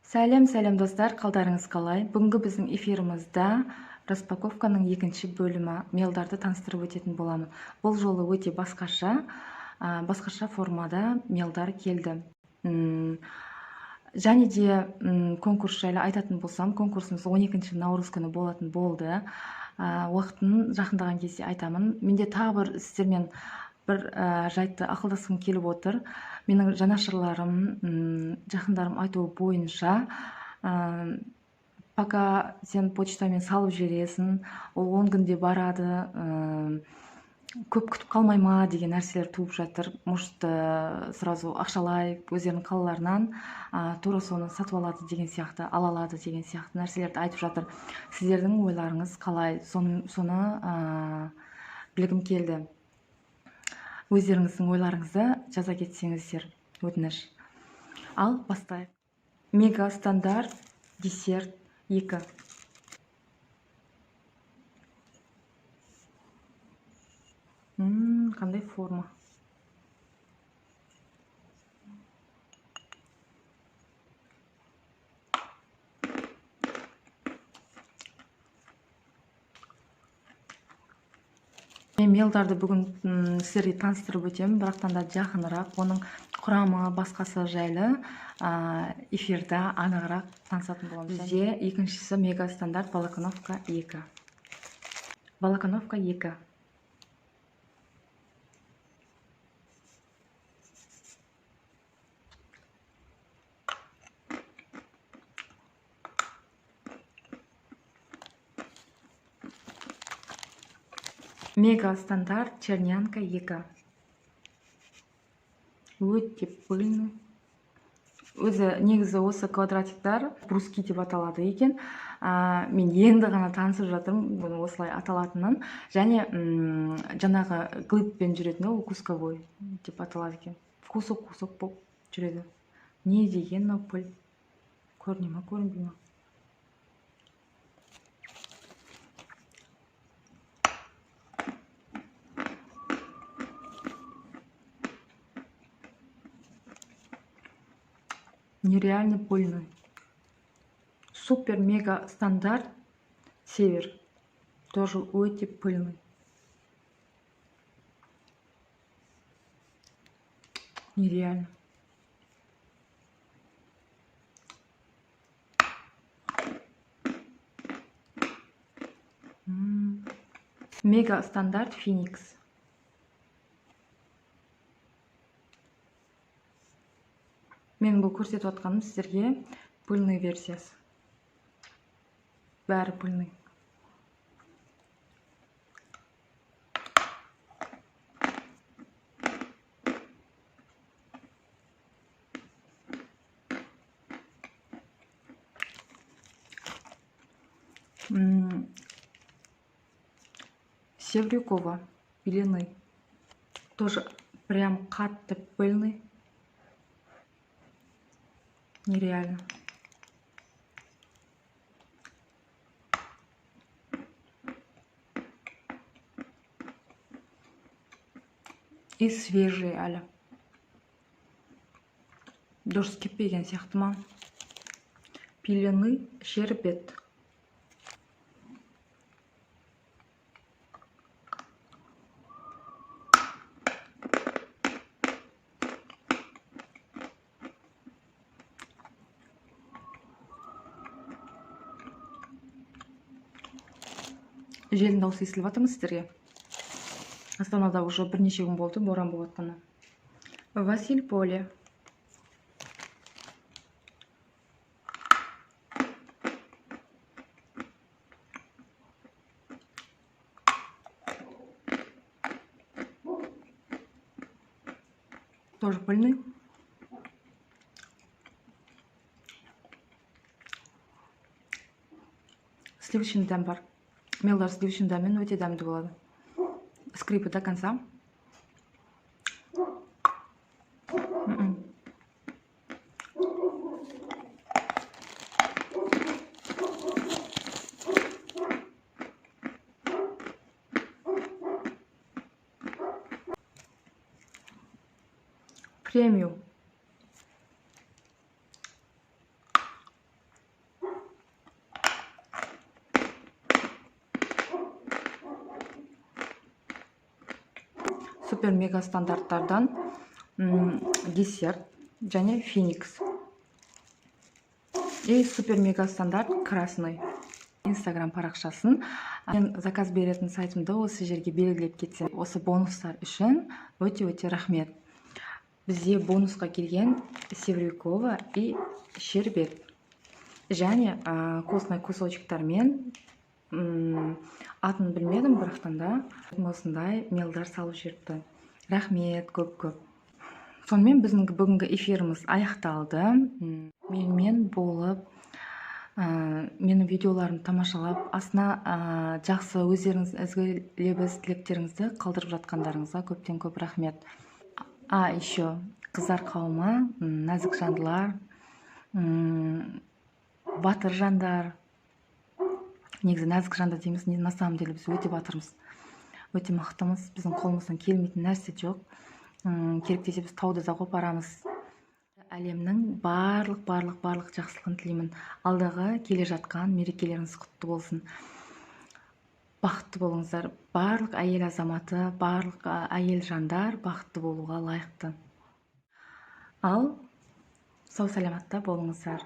Сәлем достар, қалдарыңыз қалай? Бүгінгі біздің эфирімізді распаковканың екінші бөлімі мейлдарды таныстырып өтетін боламын. Бұл жолы өте басқаша формада мейлдар келді. Және де конкурс жайлы айтатын болсам, конкурсымыз 12 наурыз күні болатын болды. Уақытын жақындаған кезде айтамын. Менде тағы бір сіздермен бір жайтты ақылдасқым келіп отыр. Менің жанашырларым, жақындарым айтуы бойынша, пока сен почтамен салып жібересің, ол 10 күнде барады, көп күтіп қалмай ма деген нәрселер туып жатыр. Может, сразу ақшалай өздерінің қалаларынан тура соны сатып алады деген сияқты, ала алады деген сияқты нәрселерді айтып жатыр. Сіздердің ойларыңыз қалай? Соны білгім келді. Өздеріңіздің ойларыңызды жаза кетсеңіздер, өтініш. Ал бастайық. Мега стандарт десерт 2. Қандай форма? Мен мейлдарды бүгін сіздерге таныстырып өтемін, бірақтан да жақынырақ, оның құрамы басқасы жайлы эфирда анығырақ танысатын боламыз. Бізде екіншісі мега стандарт Волоконовка 2. Волоконовка 2. Мега стандарт Чернянка 2. Өте пыльный. Өзі негізі осы квадратиктар бруски деп аталады екен. Мен енді ғана танысып жатырмын бұны осылай аталатынын. Және жаңағы глыбпен жүретін, ол кусковой деп аталады екен. Кусок болып жүреді. Не деген мынау пыль? Көріне ма, көрінбей ма? Нереально пыльный. Супер мега стандарт Север. Тоже өте пыльный. Нереально. Мега стандарт Феникс. Мен бұл көрсетіп отқаным сіздерге пыльный версиясы. Бәрі пыльный. Севрюкова пелены. Тоже прям қатты пыльный. Нереально. И свежий әлі. Дұрыс кеппеген сияқты ма? Пелены шербет. Желдің дауысы естіліп жатыр ма сіздерге? Астанада уже бірнеше күн болды боран болып жатқаны. Василь Поле. Тоже пыльный. Сливочный дәм бар. Мейлдар сливочный дәммен өте дәмді болады. Скрипы до конца. Премиум. супер мега стандарттардан десерт және феникс. И супер мега стандарт красный. Инстаграм парақшасын мен заказ беретін сайтымды осы жерге белгілеп кетсем, осы бонустар үшін өте рахмет. Бізде бонусқа келген Севрюкова и Щербет және костный кусочектармен атын білмедім, бірақтан да осындай мелдар салып жіберіпті. Рахмет көп. Сонымен біздің бүгінгі эфиріміз аяқталды. Менімен болып менің видеоларымды тамашалап, астына жақсы өздеріңіз ізгі лебіз тілектеріңізді қалдырып жатқандарыңызға көптен көп рахмет. Еще қыздар қауымы, нәзік жандылар, батыр жандар. Негізі нәзік жандар дейміз, на самом деле біз өте батырмыз, өте мықтымыз. Біздің қолымыздан келмейтін нәрсе жоқ. Керек десе біз тауды да қопарамыз. Әлемнің барлық жақсылығын тілеймін. Алдағы келе жатқан мерекелеріңіз құтты болсын. Бақытты болыңыздар. Барлық әйел азаматы, барлық әйел жандар бақытты болуға лайықты. Ал сау саламатта болыңыздар.